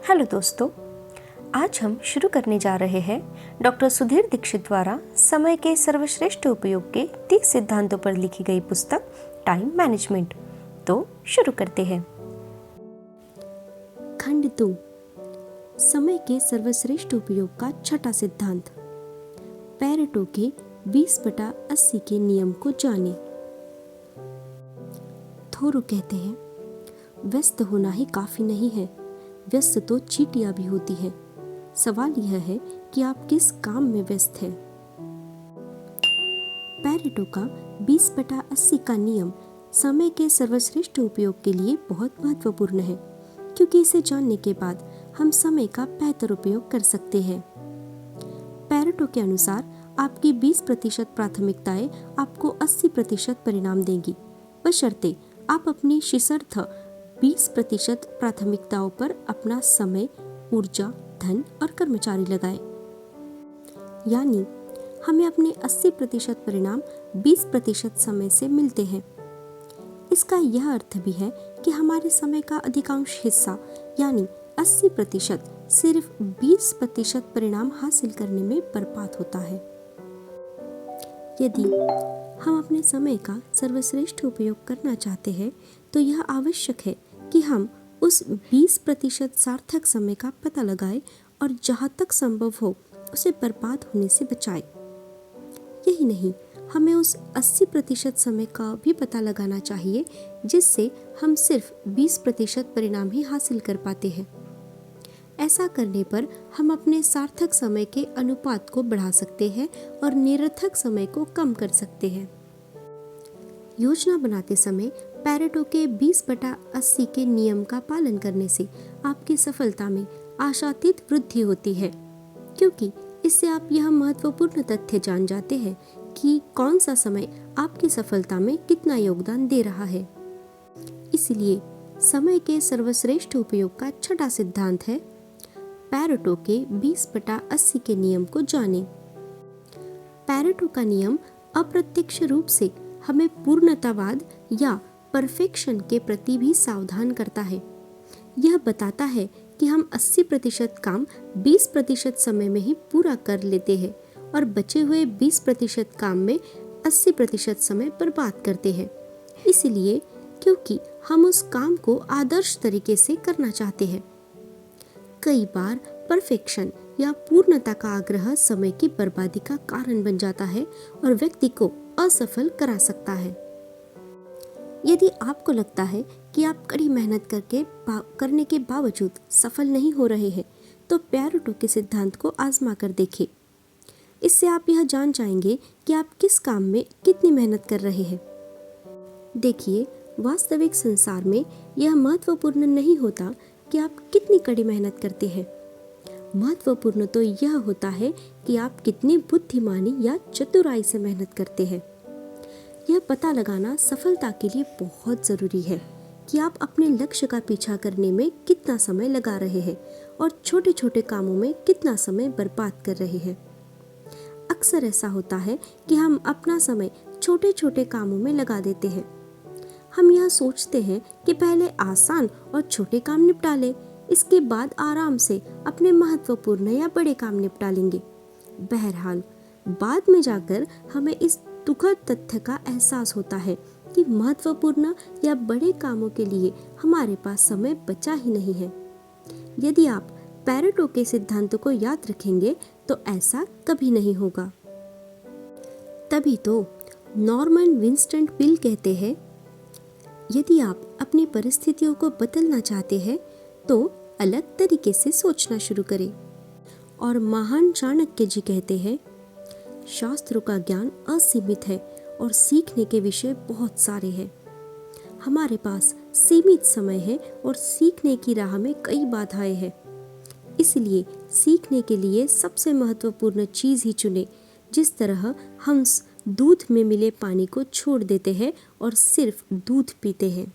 Hello दोस्तों, आज हम शुरू करने जा रहे हैं डॉक्टर सुधीर दीक्षित द्वारा समय के सर्वश्रेष्ठ उपयोग के 30 सिद्धांतों पर लिखी गई पुस्तक टाइम मैनेजमेंट। तो शुरू करते हैं। खंड 2, समय के सर्वश्रेष्ठ उपयोग का छठा सिद्धांत, पैरेटो के 20/80 के नियम को जाने। थोरो कहते हैं, व्यस्त होना ही काफी नहीं है, व्यस्त तो चींटियां भी होती है। सवाल यह है कि आप किस काम में व्यस्त हैं। पैरेटो का 20/80 का नियम समय के सर्वश्रेष्ठ उपयोग के लिए बहुत महत्वपूर्ण है, क्योंकि इसे जानने के बाद हम समय का बेहतर उपयोग कर सकते हैं। पैरेटो के अनुसार आपकी 20% प्राथमिकताएं आपको 80% परिणाम देंगी, बशर्ते आप अपनी शीर्षस्थ 20% प्राथमिकताओं पर अपना समय, ऊर्जा, धन और कर्मचारी लगाएं। यानी हमें अपने 80% परिणाम 20% समय से मिलते हैं। इसका यह अर्थ भी है कि हमारे समय का अधिकांश हिस्सा यानी 80% सिर्फ 20% परिणाम हासिल करने में बर्बाद होता है। यदि हम अपने समय का सर्वश्रेष्ठ उपयोग करना चाहते हैं, तो यह आवश्यक है कि हम उस 20% सार्थक समय का पता लगाएं और जहाँ तक संभव हो उसे बर्बाद होने से बचाएं। यही नहीं, हमें उस 80% समय का भी पता लगाना चाहिए जिससे हम सिर्फ 20% परिणाम ही हासिल कर पाते हैं। ऐसा करने पर हम अपने सार्थक समय के अनुपात को बढ़ा सकते हैं और निरर्थक समय को कम कर सकते हैं। योजना बनाते समय पैरेटो के 20/80 के नियम का पालन करने से आपकी सफलता में आशातीत वृद्धि होती है, क्योंकि इससे आप यह महत्वपूर्ण तथ्य जान जाते हैं कि कौन सा समय आपकी सफलता में कितना योगदान दे रहा है। इसलिए समय के सर्वश्रेष्ठ उपयोग का छठा सिद्धांत है, पैरेटो के 20/80 के नियम को जानें। पैरेटो का नियम अप्रत्यक्ष रूप से हमें पूर्णतावाद या परफेक्शन के प्रति भी सावधान करता है। यह बताता है कि हम 80% काम 20% समय में ही पूरा कर लेते हैं और बचे हुए 20% काम में 80% समय बर्बाद करते हैं। इसलिए क्योंकि हम उस काम को आदर्श तरीके से करना चाहते हैं। कई बार परफेक्शन या पूर्णता का आग्रह समय की बर्बादी का कारण बन जाता है और व्यक्ति को असफल करा सकता है। यदि आपको लगता है कि आप कड़ी मेहनत करने के बावजूद सफल नहीं हो रहे हैं, तो पैरेटो के सिद्धांत को आजमा कर देखें। इससे आप यह जान जाएंगे कि आप किस काम में कितनी मेहनत कर रहे हैं। देखिए, वास्तविक संसार में यह महत्वपूर्ण नहीं होता कि आप कितनी कड़ी मेहनत करते हैं। महत्वपूर्ण तो यह होता है कि आप कितनी बुद्धिमानी या चतुराई से मेहनत करते हैं। यह पता लगाना सफलता के लिए बहुत ज़रूरी है कि आप अपने लक्ष्य का पीछा करने में कितना समय लगा रहे हैं और छोटे छोटे कामों में कितना समय बर्बाद कर रहे हैं। अक्सर ऐसा होता है कि हम अपना समय छोटे छोटे कामों में लगा देते हैं। हम यह सोचते हैं कि पहले आसान और छोटे काम निपटा लें, इसके बाद आराम से अपने महत्वपूर्ण या बड़े काम निपटा लेंगे। बहरहाल बाद में जाकर हमें इस दुखद तथ्य का एहसास होता है कि महत्वपूर्ण या बड़े कामों के लिए हमारे पास समय बचा ही नहीं है। यदि आप पैरेटो के सिद्धांतों को याद रखेंगे तो ऐसा कभी नहीं होगा। तभी तो नॉर्मन विंस्टन पील कहते हैं, यदि आप अपनी परिस्थितियों को बदलना चाहते हैं तो अलग तरीके से सोचना शुरू करें। और महान चाणक्य जी कहते हैं, शास्त्रों का ज्ञान असीमित है और सीखने के विषय बहुत सारे हैं। हमारे पास सीमित समय है और सीखने की राह में कई बाधाएं हैं। इसलिए सीखने के लिए सबसे महत्वपूर्ण चीज़ ही चुनें। जिस तरह हम दूध में मिले पानी को छोड़ देते हैं और सिर्फ दूध पीते हैं।